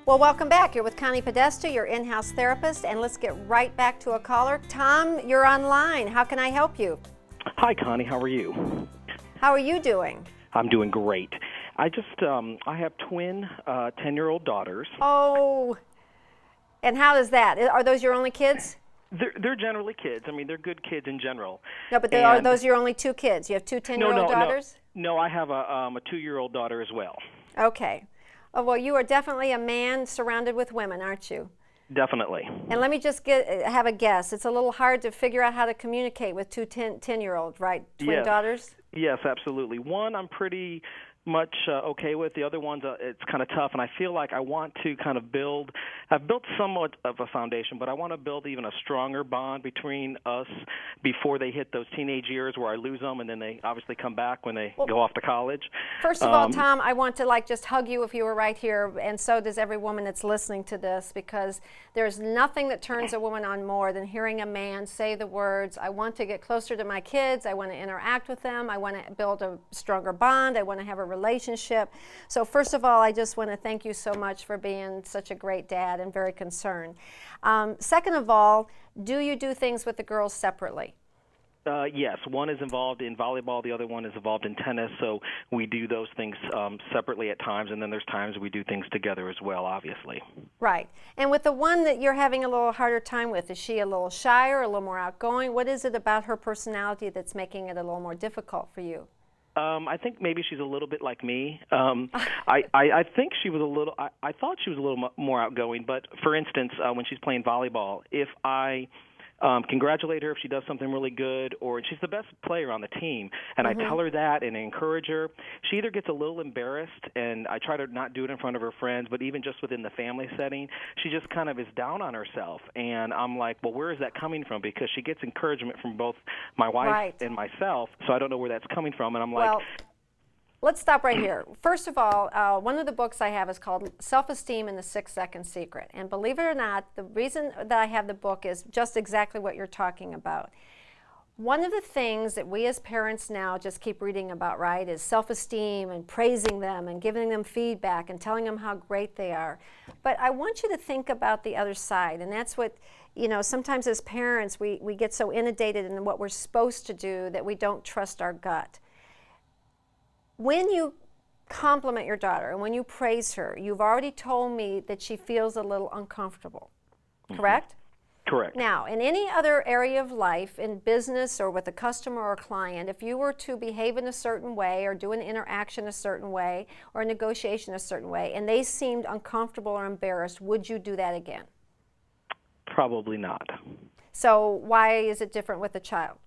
Well, welcome back. You're with Connie Podesta, your in-house therapist, and let's get right back to a caller. Tom, you're online. How can I help you? Hi, Connie. How are you? How are you doing? I'm doing great. I have twin 10-year-old daughters. Oh, and how is that? Are those your only kids? They're generally kids. I mean, they're good kids in general. No, but are those your only two kids? You have two 10-year-old daughters? No, I have a 2-year-old daughter as well. Okay. Oh, well, you are definitely a man surrounded with women, aren't you? Definitely. And let me just have a guess. It's a little hard to figure out how to communicate with two 10-year-olds, right? Twin daughters? Yes, absolutely. One I'm pretty much okay with. The other one's it's kind of tough, and I feel like I want to kind of I've built somewhat of a foundation, but I want to build even a stronger bond between us before they hit those teenage years where I lose them, and then they obviously come back when they go off to college. First of all, Tom, I want to just hug you if you were right here, and so does every woman that's listening to this, because there's nothing that turns a woman on more than hearing a man say the words, I want to get closer to my kids, I want to interact with them, I want to build a stronger bond, I want to have a relationship. So first of all, I just want to thank you so much for being such a great dad and very concerned. Second of all, do you do things with the girls separately? Yes, one is involved in volleyball, the other one is involved in tennis, so we do those things separately at times, and then there's times we do things together as well, obviously. Right. And with the one that you're having a little harder time with, is she a little shyer, a little more outgoing? What is it about her personality that's making it a little more difficult for you? I think maybe she's a little bit like me. I think she was a little. I thought she was a little more outgoing. But for instance, when she's playing volleyball, if I congratulate her if she does something really good, or she's the best player on the team, and I tell her that and encourage her, she either gets a little embarrassed, and I try to not do it in front of her friends, but even just within the family setting, she just kind of is down on herself. And I'm like, well, where is that coming from? Because she gets encouragement from both my wife and myself, so I don't know where that's coming from. And I'm like... Let's stop right here. First of all, one of the books I have is called Self-Esteem and the 6-Second Secret. And believe it or not, the reason that I have the book is just exactly what you're talking about. One of the things that we as parents now just keep reading about, right, is self-esteem and praising them and giving them feedback and telling them how great they are. But I want you to think about the other side, and that's what, sometimes as parents we get so inundated in what we're supposed to do that we don't trust our gut. When you compliment your daughter and when you praise her, you've already told me that she feels a little uncomfortable, correct? Correct. Now, in any other area of life, in business or with a customer or a client, if you were to behave in a certain way or do an interaction a certain way or a negotiation a certain way, and they seemed uncomfortable or embarrassed, would you do that again? Probably not. So why is it different with a child?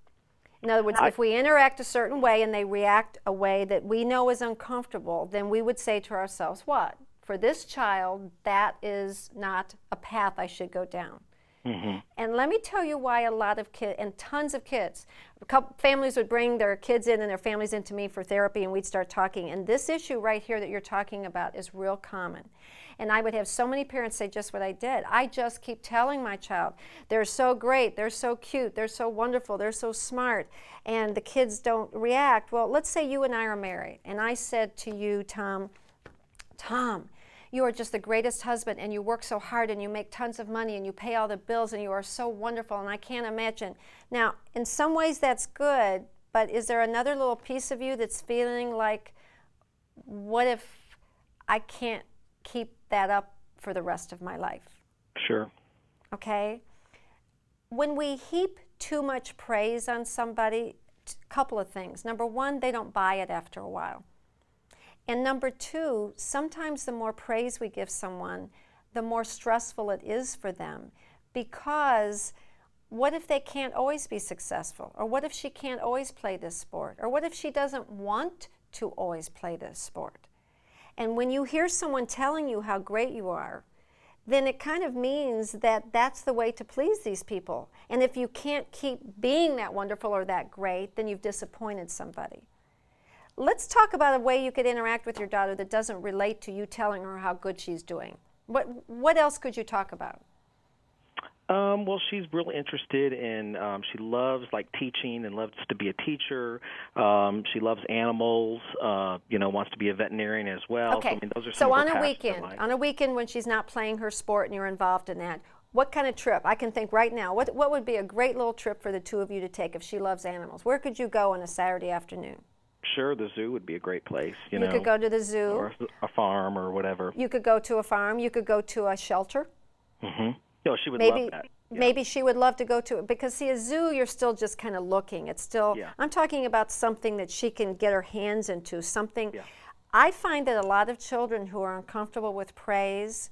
In other words, if we interact a certain way and they react a way that we know is uncomfortable, then we would say to ourselves, what? For this child, that is not a path I should go down. And let me tell you why a lot of kids, and tons of kids, families would bring their kids in and their families into me for therapy, and we'd start talking. And this issue right here that you're talking about is real common. And I would have so many parents say just what I did. I just keep telling my child, they're so great, they're so cute, they're so wonderful, they're so smart, and the kids don't react. Well, let's say you and I are married, and I said to you, Tom, you are just the greatest husband, and you work so hard, and you make tons of money, and you pay all the bills, and you are so wonderful, and I can't imagine. Now, in some ways that's good, but is there another little piece of you that's feeling like, what if I can't keep that up for the rest of my life? Sure. Okay? When we heap too much praise on somebody, a couple of things. Number one, they don't buy it after a while. And number two, sometimes the more praise we give someone, the more stressful it is for them. Because what if they can't always be successful? Or what if she can't always play this sport? Or what if she doesn't want to always play this sport? And when you hear someone telling you how great you are, then it kind of means that that's the way to please these people. And if you can't keep being that wonderful or that great, then you've disappointed somebody. Let's talk about a way you could interact with your daughter that doesn't relate to you telling her how good she's doing. What else could you talk about? Well, she's really interested in. She loves like teaching and loves to be a teacher. She loves animals. Wants to be a veterinarian as well. Okay. So, I mean, those are So some of on her a passions in weekend, life. on a weekend when she's not playing her sport and you're involved in that, what kind of trip? I can think right now. What would be a great little trip for the two of you to take if she loves animals? Where could you go on a Saturday afternoon? Sure, the zoo would be a great place. You could go to the zoo. Or a farm or whatever. You could go to a farm. You could go to a shelter. Mm-hmm. No, she would Maybe love that. Yeah. maybe she would love to go to it because see, a zoo you're still just kind of looking. It's still Yeah. I'm talking about something that she can get her hands into, something. Yeah. I find that a lot of children who are uncomfortable with praise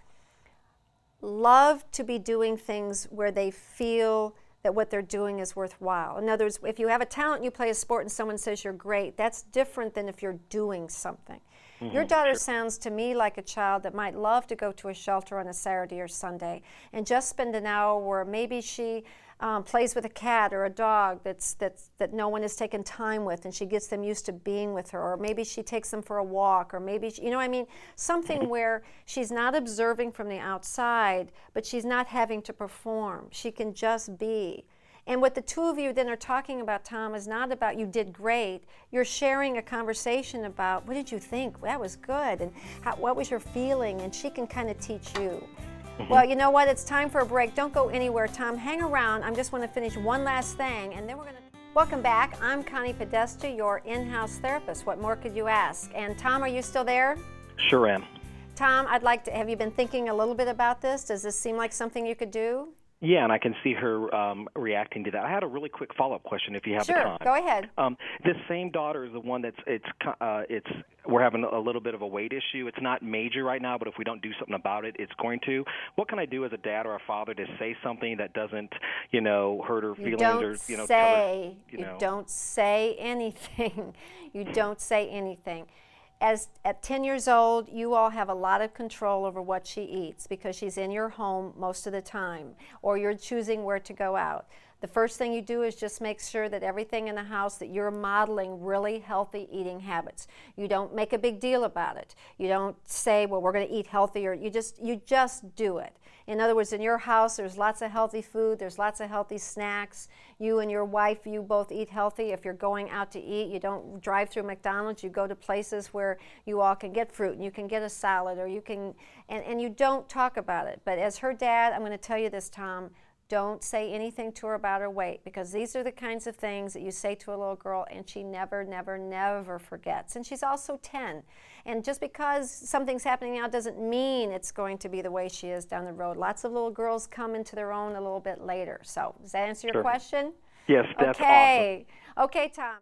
love to be doing things where they feel that what they're doing is worthwhile. In other words, if you have a talent, you play a sport, and someone says you're great, that's different than if you're doing something. Your daughter sounds to me like a child that might love to go to a shelter on a Saturday or Sunday and just spend an hour where maybe she plays with a cat or a dog that no one has taken time with, and she gets them used to being with her, or maybe she takes them for a walk, or maybe you know what I mean, something where she's not observing from the outside, but she's not having to perform. She can just be. And what the two of you then are talking about, Tom, is not about you did great. You're sharing a conversation about what did you think? That was good. And what was your feeling? And she can kind of teach you. Well, you know what? It's time for a break. Don't go anywhere, Tom. Hang around. I just want to finish one last thing, and then we're going to... Welcome back. I'm Connie Podesta, your in-house therapist. What more could you ask? And Tom, are you still there? Sure am. Tom, I'd like to... Have you been thinking a little bit about this? Does this seem like something you could do? Yeah, and I can see her reacting to that. I had a really quick follow-up question, if you have the time. Sure, go ahead. This same daughter is the one it's we're having a little bit of a weight issue. It's not major right now, but if we don't do something about it, it's going to. What can I do as a dad or a father to say something that doesn't, hurt her feelings You or, don't say. tell her, You don't say anything. You don't say anything. At 10 years old, you all have a lot of control over what she eats because she's in your home most of the time, or you're choosing where to go out. The first thing you do is just make sure that everything in the house, that you're modeling really healthy eating habits. You don't make a big deal about it. You don't say, well, we're going to eat healthier. You just do it. In other words, in your house, there's lots of healthy food. There's lots of healthy snacks. You and your wife, you both eat healthy. If you're going out to eat, you don't drive through McDonald's. You go to places where you all can get fruit and you can get a salad, or you can, and you don't talk about it. But as her dad, I'm going to tell you this, Tom, don't say anything to her about her weight, because these are the kinds of things that you say to a little girl and she never, never, never forgets. And she's also 10. And just because something's happening now doesn't mean it's going to be the way she is down the road. Lots of little girls come into their own a little bit later. So does that answer your Sure. question? Yes, that's okay. Awesome. Okay, Tom.